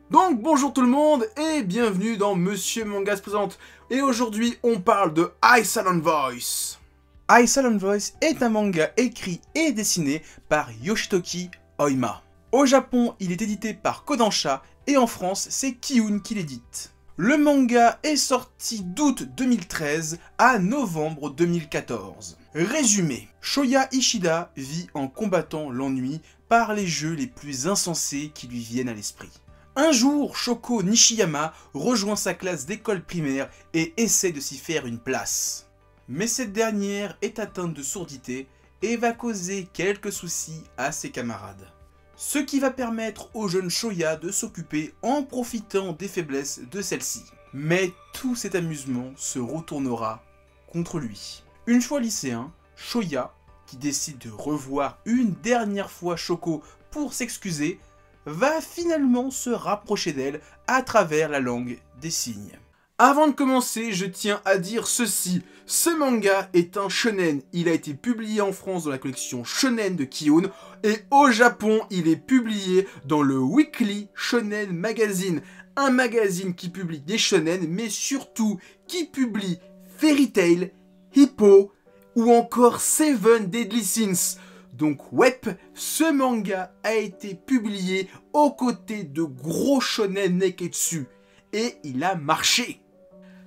Donc bonjour tout le monde et bienvenue dans Monsieur Manga se présente. Et aujourd'hui on parle de iSilent Voice. iSilent Voice est un manga écrit et dessiné par Yoshitoki Oima. Au Japon il est édité par Kodansha et en France c'est Kiun qui l'édite. Le manga est sorti d'août 2013 à novembre 2014. Résumé, Shoya Ishida vit en combattant l'ennui par les jeux les plus insensés qui lui viennent à l'esprit. Un jour, Shoko Nishiyama rejoint sa classe d'école primaire et essaie de s'y faire une place. Mais cette dernière est atteinte de surdité et va causer quelques soucis à ses camarades. Ce qui va permettre au jeune Shoya de s'occuper en profitant des faiblesses de celle-ci. Mais tout cet amusement se retournera contre lui. Une fois lycéen, Shoya, qui décide de revoir une dernière fois Shoko pour s'excuser, va finalement se rapprocher d'elle à travers la langue des signes. Avant de commencer, je tiens à dire ceci, ce manga est un shonen, il a été publié en France dans la collection Shonen de Kiun, et au Japon, il est publié dans le Weekly Shonen Magazine, un magazine qui publie des shonen, mais surtout qui publie Fairy Tail, Hippo, ou encore Seven Deadly Sins. Donc ouais, ce manga a été publié aux côtés de gros shonen neketsu, et il a marché.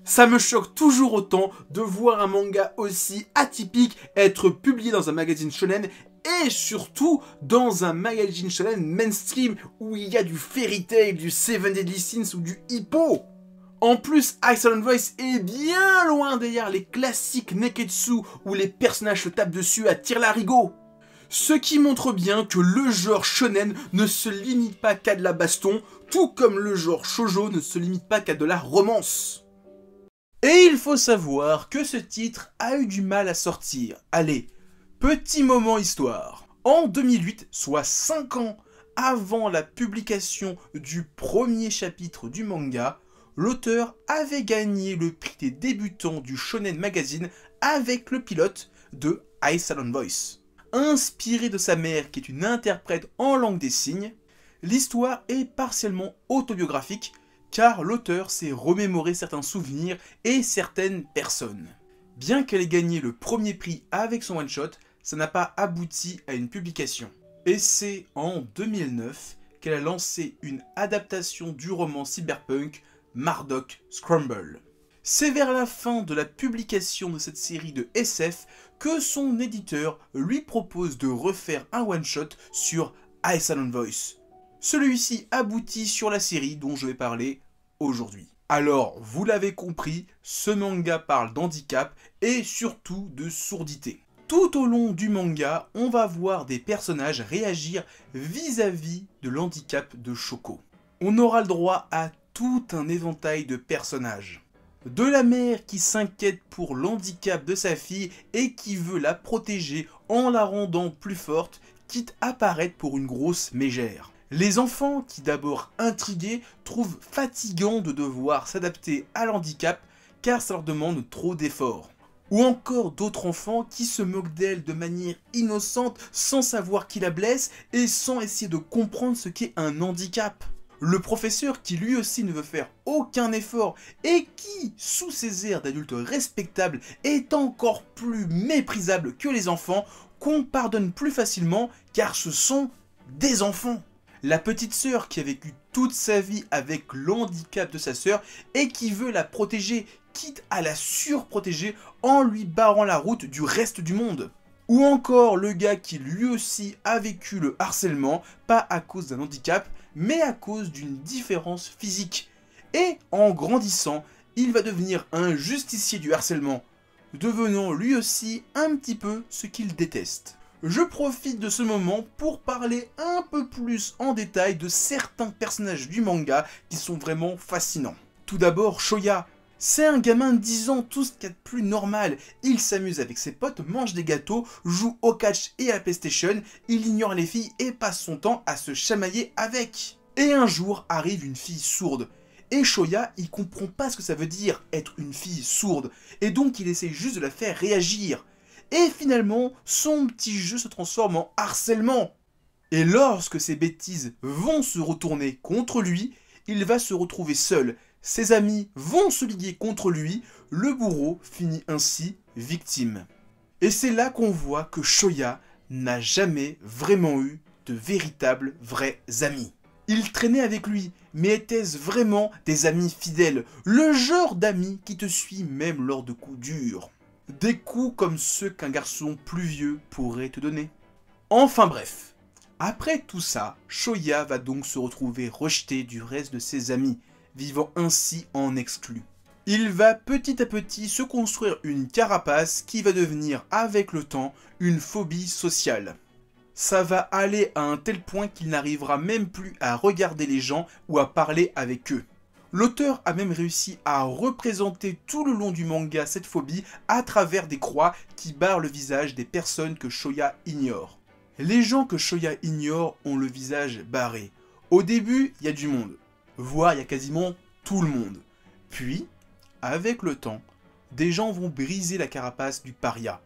Ça me choque toujours autant de voir un manga aussi atypique être publié dans un magazine shonen, et surtout dans un magazine shonen mainstream où il y a du Fairy Tail, du Seven Deadly Sins ou du Hippo. En plus, iSilent Voice est bien loin derrière les classiques neketsu où les personnages se tapent dessus à tire-larigot. Ce qui montre bien que le genre shonen ne se limite pas qu'à de la baston, tout comme le genre shoujo ne se limite pas qu'à de la romance. Et il faut savoir que ce titre a eu du mal à sortir. Allez, petit moment histoire. En 2008, soit 5 ans avant la publication du premier chapitre du manga, l'auteur avait gagné le prix des débutants du Shonen Magazine avec le pilote de iSilent Voice. Inspiré de sa mère qui est une interprète en langue des signes, l'histoire est partiellement autobiographique car l'auteur s'est remémoré certains souvenirs et certaines personnes. Bien qu'elle ait gagné le premier prix avec son one-shot, ça n'a pas abouti à une publication. Et c'est en 2009 qu'elle a lancé une adaptation du roman cyberpunk Marduk Scramble. C'est vers la fin de la publication de cette série de SF que son éditeur lui propose de refaire un one-shot sur iSilent Voice. Celui-ci aboutit sur la série dont je vais parler aujourd'hui. Alors, vous l'avez compris, ce manga parle d'handicap et surtout de surdité. Tout au long du manga, on va voir des personnages réagir vis-à-vis de l'handicap de Shoko. On aura le droit à tout un éventail de personnages. De la mère qui s'inquiète pour l'handicap de sa fille et qui veut la protéger en la rendant plus forte, quitte à paraître pour une grosse mégère. Les enfants qui, d'abord intrigués, trouvent fatigant de devoir s'adapter à l'handicap car ça leur demande trop d'efforts. Ou encore d'autres enfants qui se moquent d'elle de manière innocente sans savoir qui la blesse et sans essayer de comprendre ce qu'est un handicap. Le professeur qui lui aussi ne veut faire aucun effort et qui, sous ses airs d'adulte respectable, est encore plus méprisable que les enfants, qu'on pardonne plus facilement car ce sont des enfants. La petite sœur qui a vécu toute sa vie avec l'handicap de sa sœur et qui veut la protéger, quitte à la surprotéger en lui barrant la route du reste du monde. Ou encore le gars qui lui aussi a vécu le harcèlement, pas à cause d'un handicap, mais à cause d'une différence physique. Et en grandissant, il va devenir un justicier du harcèlement, devenant lui aussi un petit peu ce qu'il déteste. Je profite de ce moment pour parler un peu plus en détail de certains personnages du manga qui sont vraiment fascinants. Tout d'abord, Shoya. C'est un gamin de 10 ans, tout ce qu'il y a de plus normal. Il s'amuse avec ses potes, mange des gâteaux, joue au catch et à la PlayStation, il ignore les filles et passe son temps à se chamailler avec. Et un jour arrive une fille sourde. Et Shoya, il comprend pas ce que ça veut dire être une fille sourde. Et donc il essaie juste de la faire réagir. Et finalement, son petit jeu se transforme en harcèlement. Et lorsque ces bêtises vont se retourner contre lui, il va se retrouver seul. Ses amis vont se liguer contre lui, le bourreau finit ainsi victime. Et c'est là qu'on voit que Shoya n'a jamais vraiment eu de véritables vrais amis. Il traînait avec lui, mais étaient-ce vraiment des amis fidèles? Le genre d'amis qui te suit même lors de coups durs. Des coups comme ceux qu'un garçon plus vieux pourrait te donner. Enfin bref. Après tout ça, Shoya va donc se retrouver rejeté du reste de ses amis, vivant ainsi en exclu. Il va petit à petit se construire une carapace qui va devenir avec le temps une phobie sociale. Ça va aller à un tel point qu'il n'arrivera même plus à regarder les gens ou à parler avec eux. L'auteur a même réussi à représenter tout le long du manga cette phobie à travers des croix qui barrent le visage des personnes que Shoya ignore. Les gens que Shoya ignore ont le visage barré. Au début, il y a du monde, voire il y a quasiment tout le monde. Puis, avec le temps, des gens vont briser la carapace du paria.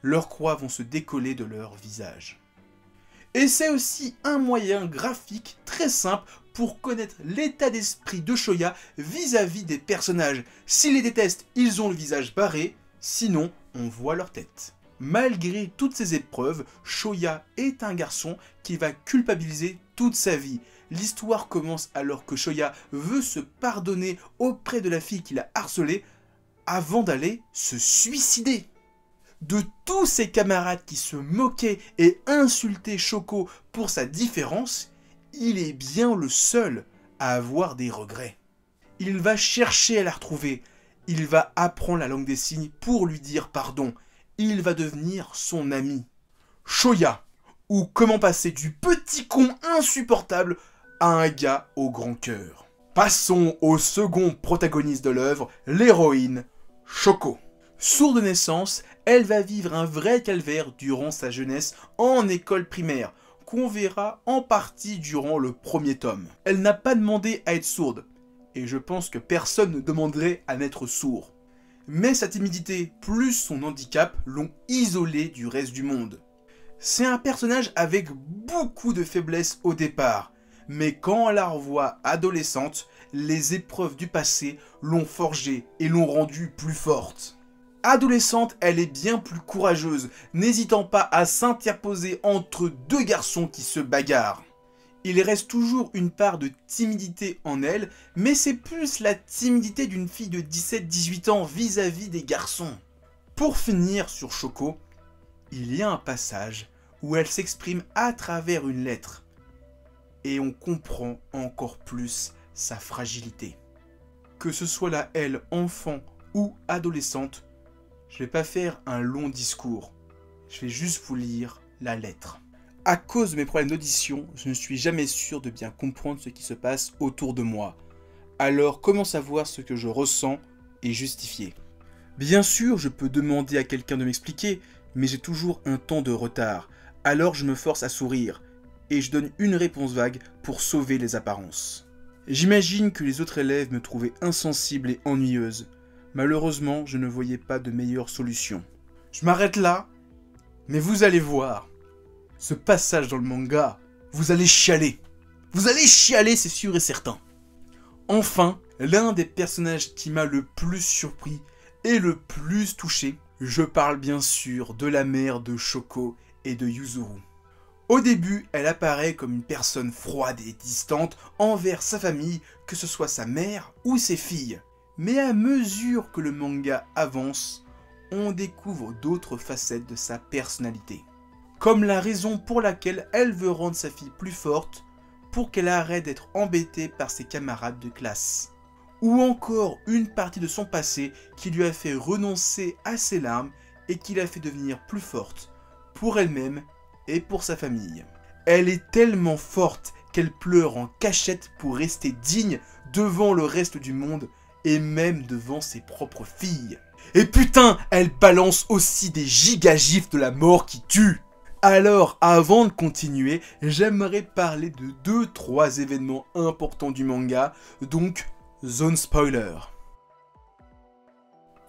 Leurs croix vont se décoller de leur visage. Et c'est aussi un moyen graphique très simple pour connaître l'état d'esprit de Shoya vis-à-vis des personnages. S'ils les détestent, ils ont le visage barré, sinon on voit leur tête. Malgré toutes ces épreuves, Shoya est un garçon qui va culpabiliser toute sa vie. L'histoire commence alors que Shoya veut se pardonner auprès de la fille qu'il a harcelée avant d'aller se suicider. De tous ses camarades qui se moquaient et insultaient Shoko pour sa différence, il est bien le seul à avoir des regrets. Il va chercher à la retrouver, il va apprendre la langue des signes pour lui dire pardon, il va devenir son ami. Shoya, ou comment passer du petit con insupportable à un gars au grand cœur. Passons au second protagoniste de l'œuvre, l'héroïne Shoko. Sourde de naissance, elle va vivre un vrai calvaire durant sa jeunesse en école primaire, qu'on verra en partie durant le premier tome. Elle n'a pas demandé à être sourde, et je pense que personne ne demanderait à n'être sourd. Mais sa timidité plus son handicap l'ont isolée du reste du monde. C'est un personnage avec beaucoup de faiblesses au départ, mais quand on la revoit adolescente, les épreuves du passé l'ont forgée et l'ont rendue plus forte. Adolescente, elle est bien plus courageuse, n'hésitant pas à s'interposer entre deux garçons qui se bagarrent. Il reste toujours une part de timidité en elle, mais c'est plus la timidité d'une fille de 17-18 ans vis-à-vis des garçons. Pour finir sur Shoko, il y a un passage où elle s'exprime à travers une lettre, et on comprend encore plus sa fragilité. Que ce soit là elle, enfant ou adolescente, je vais pas faire un long discours, je vais juste vous lire la lettre. À cause de mes problèmes d'audition, je ne suis jamais sûr de bien comprendre ce qui se passe autour de moi. Alors comment savoir ce que je ressens et justifier? Bien sûr, je peux demander à quelqu'un de m'expliquer, mais j'ai toujours un temps de retard. Alors je me force à sourire, et je donne une réponse vague pour sauver les apparences. J'imagine que les autres élèves me trouvaient insensible et ennuyeuse. Malheureusement, je ne voyais pas de meilleure solution. Je m'arrête là, mais vous allez voir. Ce passage dans le manga, vous allez chialer. Vous allez chialer, c'est sûr et certain. Enfin, l'un des personnages qui m'a le plus surpris et le plus touché, je parle bien sûr de la mère de Shoko et de Yuzuru. Au début, elle apparaît comme une personne froide et distante envers sa famille, que ce soit sa mère ou ses filles. Mais à mesure que le manga avance, on découvre d'autres facettes de sa personnalité. Comme la raison pour laquelle elle veut rendre sa fille plus forte pour qu'elle arrête d'être embêtée par ses camarades de classe. Ou encore une partie de son passé qui lui a fait renoncer à ses larmes et qui l'a fait devenir plus forte pour elle-même et pour sa famille. Elle est tellement forte qu'elle pleure en cachette pour rester digne devant le reste du monde et même devant ses propres filles. Et putain, elle balance aussi des gigagifs de la mort qui tue. Alors, avant de continuer, j'aimerais parler de 2-3 événements importants du manga, donc zone spoiler.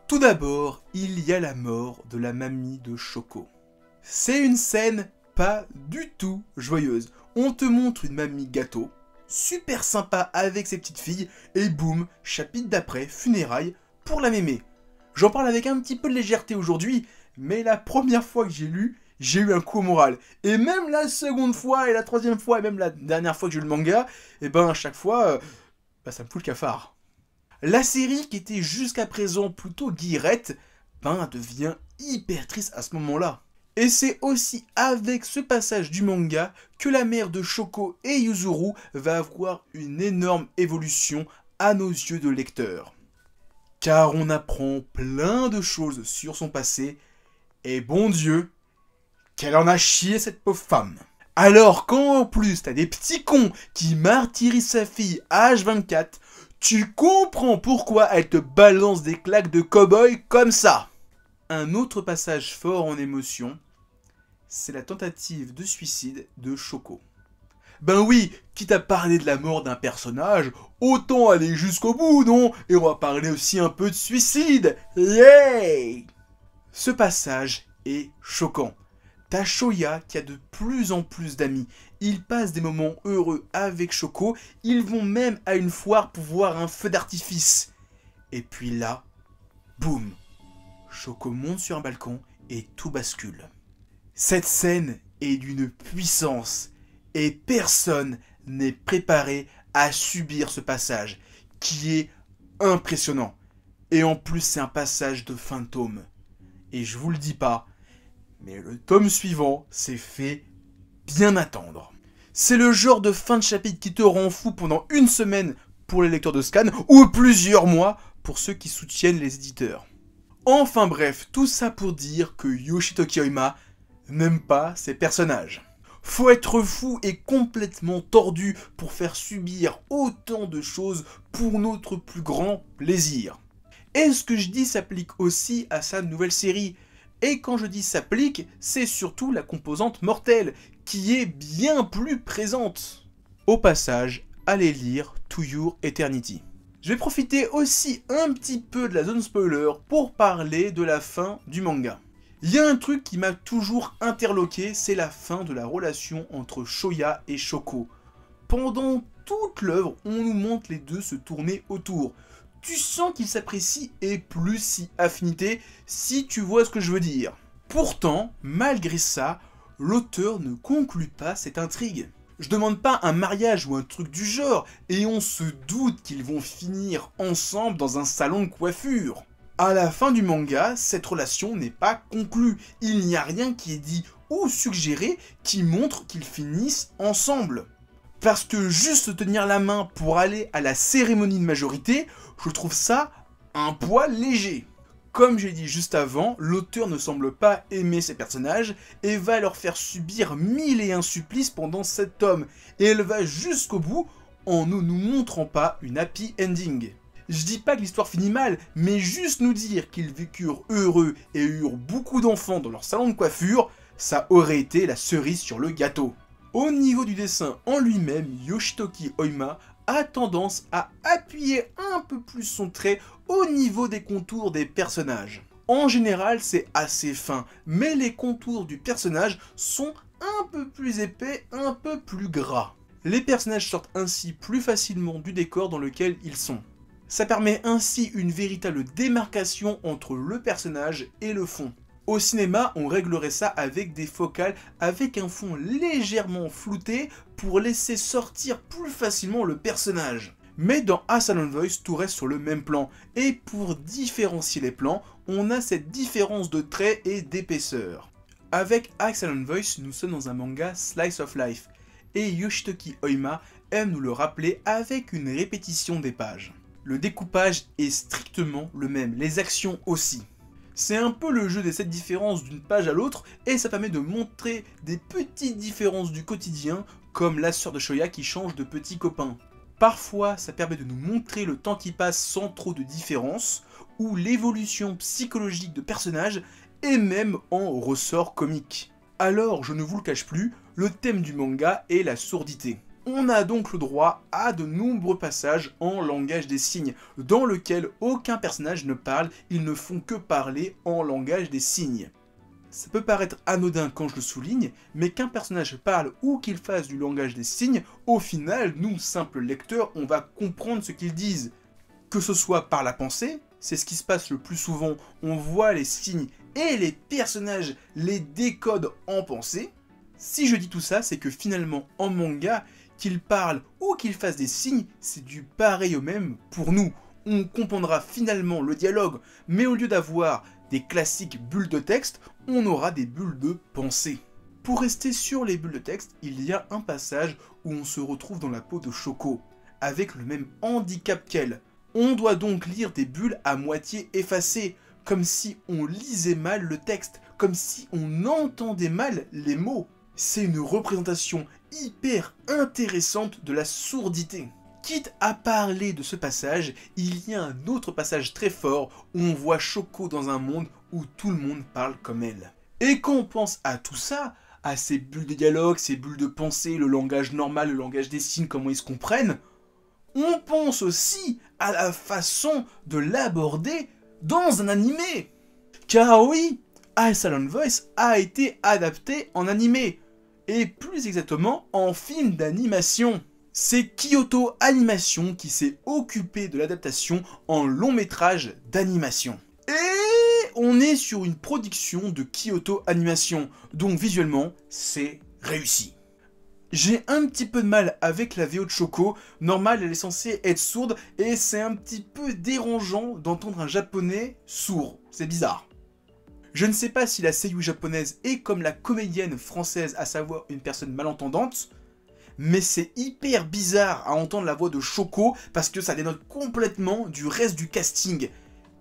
Tout d'abord, il y a la mort de la mamie de Shoko. C'est une scène pas du tout joyeuse. On te montre une mamie gâteau, super sympa avec ses petites filles, et boum, chapitre d'après, funérailles pour la mémé. J'en parle avec un petit peu de légèreté aujourd'hui, mais la première fois que j'ai lu, j'ai eu un coup au moral. Et même la seconde fois, et la troisième fois, et même la dernière fois que j'ai lu le manga, et ben à chaque fois, ça me fout le cafard. La série qui était jusqu'à présent plutôt guillerette, devient hyper triste à ce moment-là. Et c'est aussi avec ce passage du manga que la mère de Shoko et Yuzuru va avoir une énorme évolution à nos yeux de lecteurs. Car on apprend plein de choses sur son passé, et bon Dieu, qu'elle en a chié cette pauvre femme. Alors quand en plus t'as des petits cons qui martyrisent sa fille à H24, tu comprends pourquoi elle te balance des claques de cow-boy comme ça. Un autre passage fort en émotion, c'est la tentative de suicide de Shoko. Ben oui, quitte à parler de la mort d'un personnage, autant aller jusqu'au bout, non? Et on va parler aussi un peu de suicide. Yay! Ce passage est choquant. T'as Shoya qui a de plus en plus d'amis. Ils passent des moments heureux avec Shoko. Ils vont même à une foire pour voir un feu d'artifice. Et puis là, boum! Shoko monte sur un balcon et tout bascule. Cette scène est d'une puissance et personne n'est préparé à subir ce passage qui est impressionnant. Et en plus c'est un passage de fantôme. Et je vous le dis pas, mais le tome suivant s'est fait bien attendre. C'est le genre de fin de chapitre qui te rend fou pendant une semaine pour les lecteurs de scan ou plusieurs mois pour ceux qui soutiennent les éditeurs. Enfin bref, tout ça pour dire que Yoshitoki Oima n'aime pas ses personnages. Faut être fou et complètement tordu pour faire subir autant de choses pour notre plus grand plaisir. Et ce que je dis s'applique aussi à sa nouvelle série. Et quand je dis s'applique, c'est surtout la composante mortelle, qui est bien plus présente. Au passage, allez lire To Your Eternity. Je vais profiter aussi un petit peu de la zone spoiler pour parler de la fin du manga. Il y a un truc qui m'a toujours interloqué, c'est la fin de la relation entre Shoya et Shoko. Pendant toute l'œuvre, on nous montre les deux se tourner autour. Tu sens qu'ils s'apprécient et plus si affinité, si tu vois ce que je veux dire. Pourtant, malgré ça, l'auteur ne conclut pas cette intrigue. Je demande pas un mariage ou un truc du genre, et on se doute qu'ils vont finir ensemble dans un salon de coiffure. À la fin du manga, cette relation n'est pas conclue. Il n'y a rien qui est dit ou suggéré qui montre qu'ils finissent ensemble. Parce que juste tenir la main pour aller à la cérémonie de majorité, je trouve ça un poil léger. Comme j'ai dit juste avant, l'auteur ne semble pas aimer ses personnages et va leur faire subir 1001 supplices pendant 7 tomes. Et elle va jusqu'au bout en ne nous montrant pas une happy ending. Je dis pas que l'histoire finit mal, mais juste nous dire qu'ils vécurent heureux et eurent beaucoup d'enfants dans leur salon de coiffure, ça aurait été la cerise sur le gâteau. Au niveau du dessin en lui-même, Yoshitoki Oima a tendance à appuyer un peu plus son trait au niveau des contours des personnages. En général, c'est assez fin, mais les contours du personnage sont un peu plus épais, un peu plus gras. Les personnages sortent ainsi plus facilement du décor dans lequel ils sont. Ça permet ainsi une véritable démarcation entre le personnage et le fond. Au cinéma, on réglerait ça avec des focales avec un fond légèrement flouté pour laisser sortir plus facilement le personnage. Mais dans A Silent Voice, tout reste sur le même plan. Et pour différencier les plans, on a cette différence de traits et d'épaisseur. Avec A Silent Voice, nous sommes dans un manga Slice of Life. Et Yoshitoki Oima aime nous le rappeler avec une répétition des pages. Le découpage est strictement le même, les actions aussi. C'est un peu le jeu des 7 différences d'une page à l'autre et ça permet de montrer des petites différences du quotidien comme la sœur de Shoya qui change de petit copain. Parfois ça permet de nous montrer le temps qui passe sans trop de différence ou l'évolution psychologique de personnages et même en ressort comique. Alors je ne vous le cache plus, le thème du manga est la surdité. On a donc le droit à de nombreux passages en langage des signes, dans lequel aucun personnage ne parle, ils ne font que parler en langage des signes. Ça peut paraître anodin quand je le souligne, mais qu'un personnage parle ou qu'il fasse du langage des signes, au final, nous, simples lecteurs, on va comprendre ce qu'ils disent. Que ce soit par la pensée, c'est ce qui se passe le plus souvent, on voit les signes et les personnages les décodent en pensée. Si je dis tout ça, c'est que finalement, en manga, qu'ils parlent ou qu'ils fassent des signes, c'est du pareil au même pour nous. On comprendra finalement le dialogue, mais au lieu d'avoir des classiques bulles de texte, on aura des bulles de pensée. Pour rester sur les bulles de texte, il y a un passage où on se retrouve dans la peau de Shoko, avec le même handicap qu'elle. On doit donc lire des bulles à moitié effacées, comme si on lisait mal le texte, comme si on entendait mal les mots. C'est une représentation hyper intéressante de la sourdité. Quitte à parler de ce passage, il y a un autre passage très fort où on voit Shoko dans un monde où tout le monde parle comme elle. Et quand on pense à tout ça, à ces bulles de dialogue, ces bulles de pensée, le langage normal, le langage des signes, comment ils se comprennent, on pense aussi à la façon de l'aborder dans un animé. Car oui, Silent Voice a été adapté en animé, et plus exactement en film d'animation. C'est Kyoto Animation qui s'est occupé de l'adaptation en long métrage d'animation. Et on est sur une production de Kyoto Animation, donc visuellement, c'est réussi. J'ai un petit peu de mal avec la VO de Shoko, normal elle est censée être sourde, et c'est un petit peu dérangeant d'entendre un japonais sourd, c'est bizarre. Je ne sais pas si la seiyuu japonaise est comme la comédienne française, à savoir une personne malentendante, mais c'est hyper bizarre à entendre la voix de Shoko parce que ça dénote complètement du reste du casting.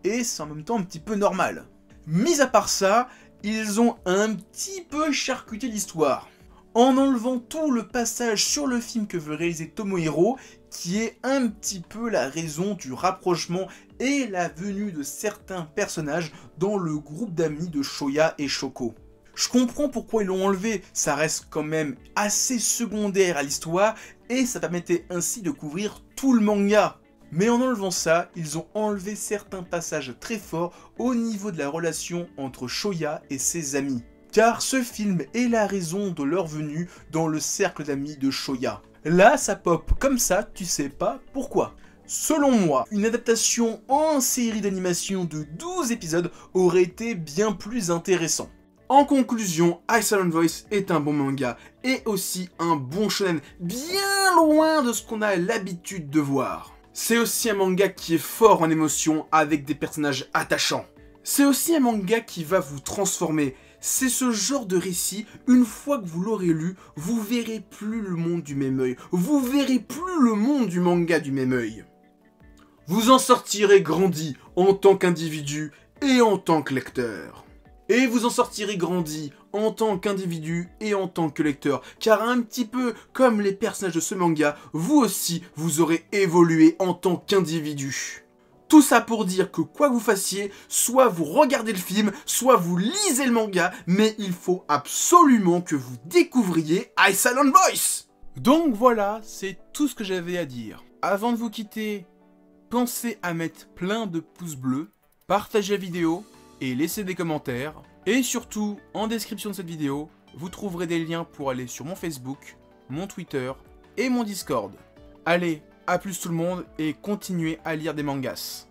Et c'est en même temps un petit peu normal. Mis à part ça, ils ont un petit peu charcuté l'histoire. En enlevant tout le passage sur le film que veut réaliser Tomohiro, qui est un petit peu la raison du rapprochement et la venue de certains personnages dans le groupe d'amis de Shoya et Shoko. Je comprends pourquoi ils l'ont enlevé, ça reste quand même assez secondaire à l'histoire et ça permettait ainsi de couvrir tout le manga. Mais en enlevant ça, ils ont enlevé certains passages très forts au niveau de la relation entre Shoya et ses amis. Car ce film est la raison de leur venue dans le cercle d'amis de Shoya. Là, ça pop comme ça, tu sais pas pourquoi. Selon moi, une adaptation en série d'animation de 12 épisodes aurait été bien plus intéressant. En conclusion, Silent Voice est un bon manga et aussi un bon shonen, bien loin de ce qu'on a l'habitude de voir. C'est aussi un manga qui est fort en émotion avec des personnages attachants. C'est aussi un manga qui va vous transformer. C'est ce genre de récit, une fois que vous l'aurez lu, vous verrez plus le monde du même œil. Vous verrez plus le monde du manga du même œil. Vous en sortirez grandi en tant qu'individu et en tant que lecteur. Et vous en sortirez grandi en tant qu'individu et en tant que lecteur. Car un petit peu comme les personnages de ce manga, vous aussi, vous aurez évolué en tant qu'individu. Tout ça pour dire que quoi que vous fassiez, soit vous regardez le film, soit vous lisez le manga, mais il faut absolument que vous découvriez Silent Voice. Donc voilà, c'est tout ce que j'avais à dire. Avant de vous quitter, pensez à mettre plein de pouces bleus, partagez la vidéo, et laissez des commentaires. Et surtout, en description de cette vidéo, vous trouverez des liens pour aller sur mon Facebook, mon Twitter et mon Discord. Allez, à plus tout le monde et continuez à lire des mangas.